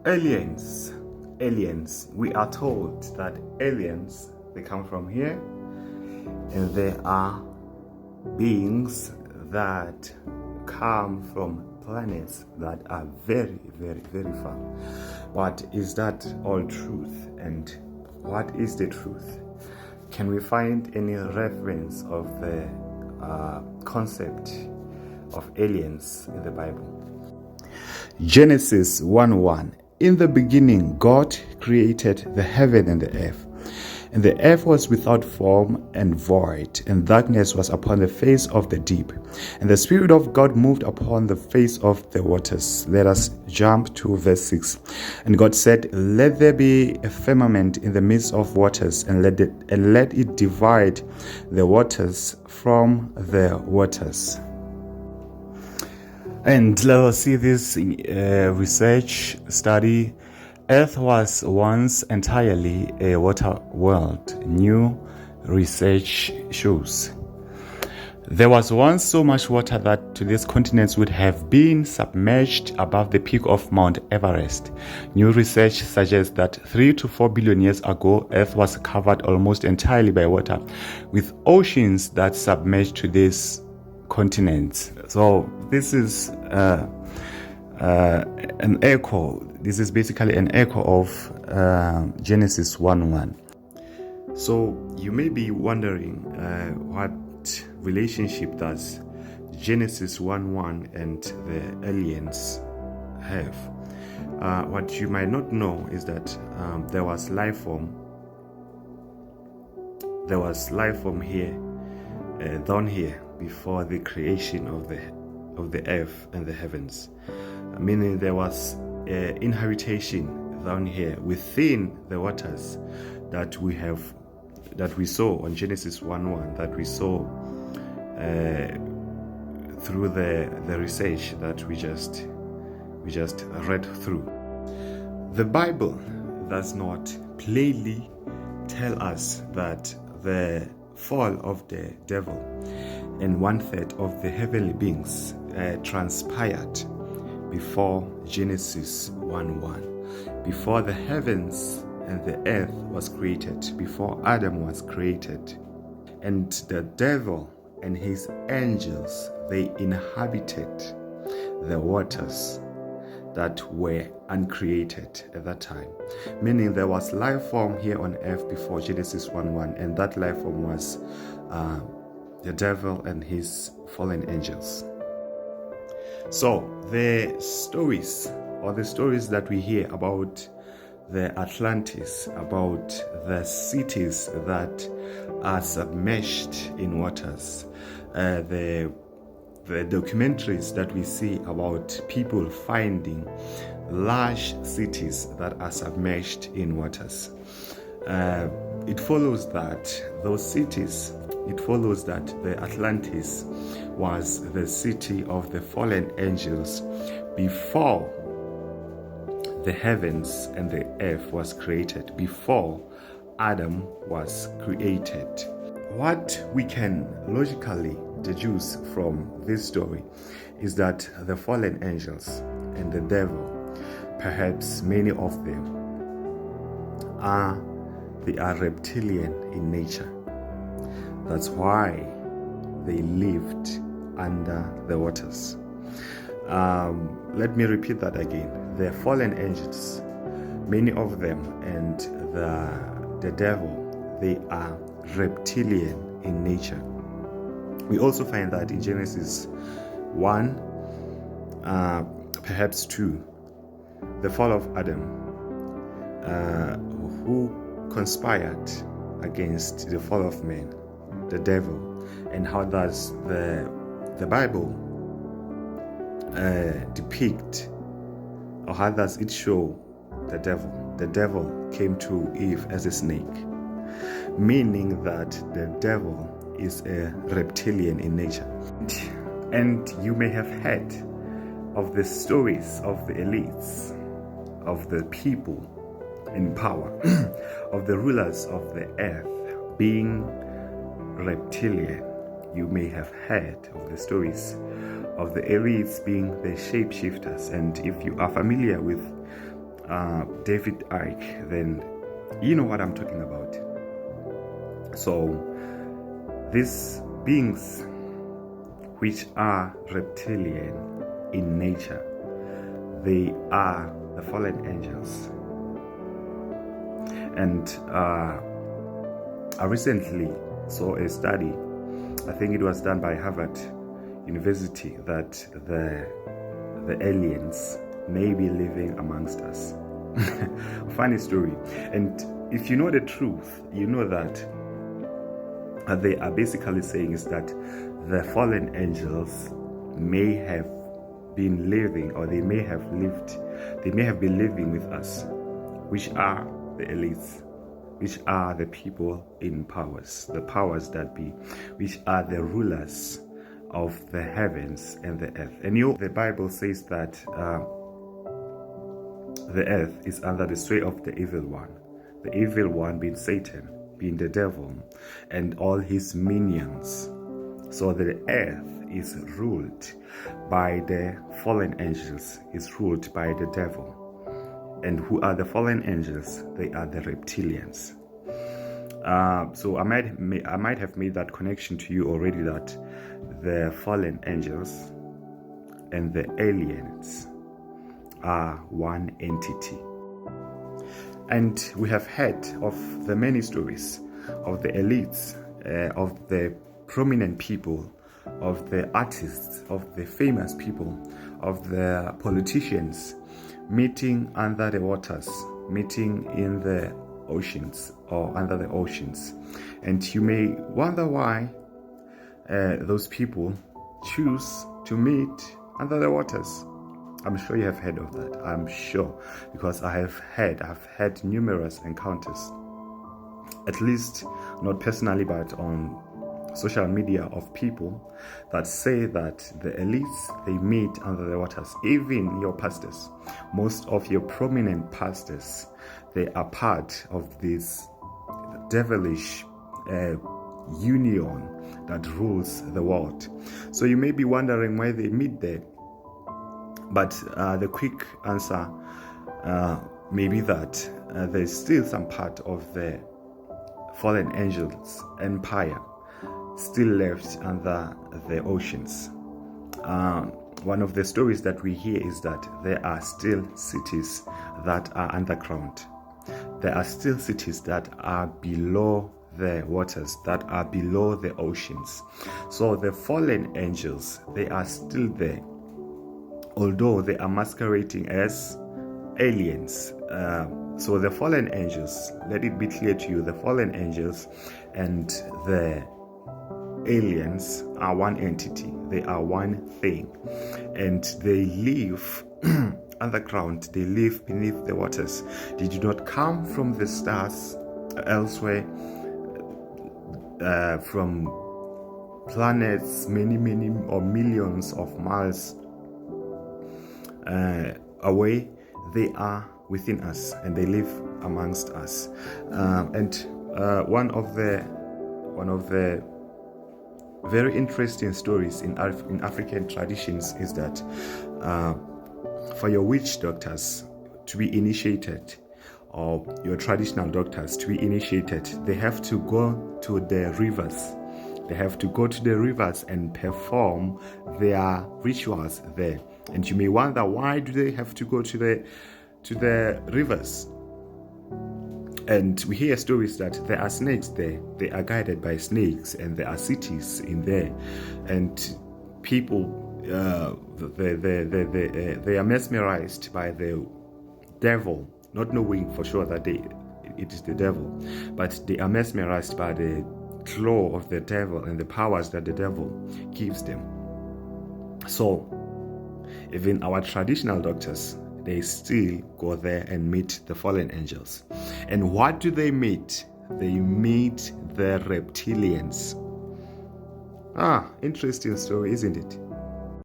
Aliens. Aliens. We are told that aliens, they come from here, and they are beings that come from planets that are very, very, very far. But is that all truth? And what is the truth? Can we find any reference of the concept of aliens in the Bible? Genesis 1:1. In the beginning, God created the heaven and the earth. And the earth was without form and void, and darkness was upon the face of the deep. And the Spirit of God moved upon the face of the waters. Let us jump to verse 6. And God said, "Let there be a firmament in the midst of waters, and let it divide the waters from the waters." And let us see this research study. Earth was once entirely a water world. New research shows. There was once so much water that today's continents would have been submerged above the peak of Mount Everest. New research suggests that 3 to 4 billion years ago, Earth was covered almost entirely by water, with oceans that submerged today's continents. So this is an echo. This is basically an echo of Genesis 1:1. So you may be wondering what relationship does Genesis 1:1 and the aliens have. What you might not know is that there was life form. There was life form here, down here, before the creation of the earth and the heavens. Meaning there was inhabitation down here within the waters that we saw on Genesis 1:1, that we saw through the research that we just read through. The Bible does not plainly tell us that the fall of the devil and 1/3 of the heavenly beings transpired before Genesis 1:1, before the heavens and the earth was created, before Adam was created. And the devil and his angels, they inhabited the waters that were uncreated at that time. Meaning there was life form here on earth before Genesis 1:1, and that life form was the devil and his fallen angels. So the stories that we hear about the Atlantis, about the cities that are submerged in waters, the documentaries that we see about people finding large cities that are submerged in waters, it follows that the Atlantis was the city of the fallen angels before the heavens and the earth was created, before Adam was created. What we can logically deduce from this story is that the fallen angels and the devil, perhaps many of them, are reptilian in nature. That's why they lived under the waters. Let me repeat that again. The fallen angels, many of them, and the devil, they are reptilian in nature. We also find that in Genesis 1, perhaps 2, the fall of Adam, who conspired against the fall of man, the devil, and how does the Bible depict, or how does it show the devil? The devil came to Eve as a snake, meaning that the devil is a reptilian in nature. And you may have heard of the stories of the elites, of the people in power, of the rulers of the earth being reptilian. You may have heard of the stories of the elites being the shapeshifters. And if you are familiar with David Icke, then you know what I'm talking about. So these beings which are reptilian in nature, they are the fallen angels. And I recently saw a study, I think it was done by Harvard University, that the aliens may be living amongst us. Funny story. And if you know the truth, you know that they are basically saying is that the fallen angels may have been living, or they may have been living with us, which are the elites, which are the people in powers, the powers that be, which are the rulers of the heavens and the earth. And the Bible says that the earth is under the sway of the evil one. The evil one being Satan, being the devil, and all his minions. So the earth is ruled by the fallen angels, is ruled by the devil. And who are the fallen angels? They are the reptilians. So I might have made that connection to you already, that the fallen angels and the aliens are one entity. And we have heard of the many stories of the elites, of the prominent people, of the artists, of the famous people, of the politicians, meeting under the waters, meeting in the oceans or under the oceans. And you may wonder why those people choose to meet under the waters. I'm sure you have heard of that. I'm sure, because I've had numerous encounters, at least not personally, but on social media, of people that say that the elites, they meet under the waters. Even your pastors, most of your prominent pastors, they are part of this devilish union that rules the world. So you may be wondering why they meet there. But the quick answer may be that there's still some part of the fallen angels empire still left under the oceans. One of the stories that we hear is that there are still cities that are underground. There are still cities that are below the waters, that are below the oceans. So the fallen angels, they are still there, although they are masquerading as aliens. So the fallen angels, let it be clear to you, the fallen angels and the aliens are one entity. They are one thing. And they live underground. They live beneath the waters. They do not come from the stars elsewhere, from planets many or millions of miles away. They are within us, and they live amongst us. And one of the very interesting stories in African traditions is that for your witch doctors to be initiated, or your traditional doctors to be initiated, they have to go to the rivers. They have to go to the rivers and perform their rituals there. And you may wonder, why do they have to go to the rivers? And we hear stories that there are snakes there. They are guided by snakes, and there are cities in there. And people, they are mesmerized by the devil, not knowing for sure that it is the devil, but they are mesmerized by the claw of the devil and the powers that the devil gives them. So even our traditional doctors, they still go there and meet the fallen angels. And what do they meet? They meet the reptilians. Interesting story, isn't it?